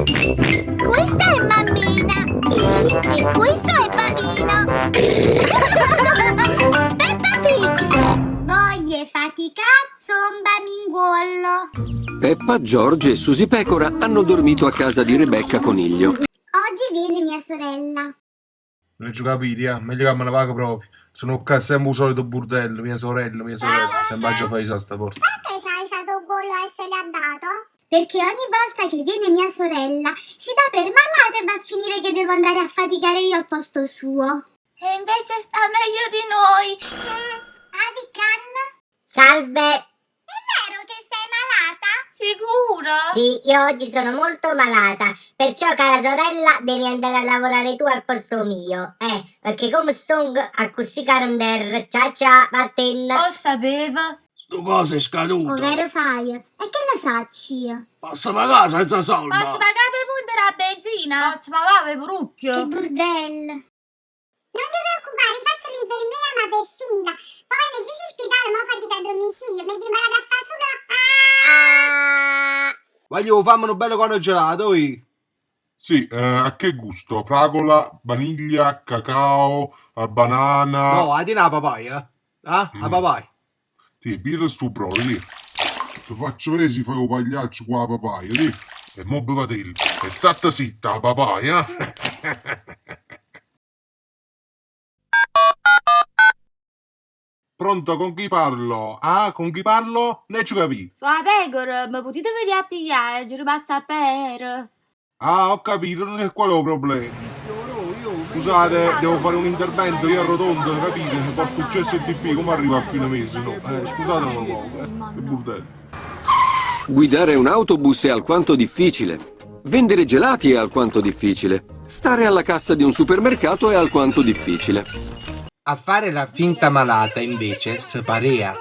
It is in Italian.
Questa è mammina. E questo è papino. Peppa Pig. Voglio faticazzo un bamingollo. Peppa, George e Susie Pecora hanno dormito a casa di Rebecca Coniglio. Oggi viene mia sorella. Non ho capito, meglio che me ne vado proprio. Sono qua sempre un solito burdello, mia sorella. Sempre già fai sta porta. Perché sai stato bollo essere andato? Perché ogni volta che viene mia sorella si dà per malata e va a finire che devo andare a faticare io al posto suo. E invece sta meglio di noi. Adican? Salve! È vero che sei malata? Sicuro? Sì, io oggi sono molto malata, perciò cara sorella devi andare a lavorare tu al posto mio, perché come sto a così caranter, ciao, vatten. Lo sapeva. Sto coso è scaduto. Ovvero fai? E che ne sacci io? Posso pagare senza soldi? Posso pagare per punto la benzina? Posso pagare per Che brucchio? bordello. Non ti preoccupare, faccio l'infermiera ma per finta. Poi mi chiusi ospedale, ma fatica a domicilio. Mi sembra da fare solo... Voglio farmi un bello cono gelato, Sì, a che gusto? Fragola, vaniglia, cacao, banana... No, a di una papaya. A papaya. Sì, birra stu proli, lì. Ti faccio vedere se fai un pagliaccio con la papaya, lì. E mo bevatelli. E state zitta la papaya. Pronto, con chi parlo? Ah, con chi parlo? Ne ci capì. Sono la pecora, mi potete venire a pigliare? Ci rimasta per. Ah, ho capito, non è quello il problema. Scusate, devo fare un intervento, io arrotondo, capite? Se porto il CSTP, come arriva a fine mese? No, scusate un po', che burdello. Guidare un autobus è alquanto difficile. Vendere gelati è alquanto difficile. Stare alla cassa di un supermercato è alquanto difficile. A fare la finta malata invece si parea.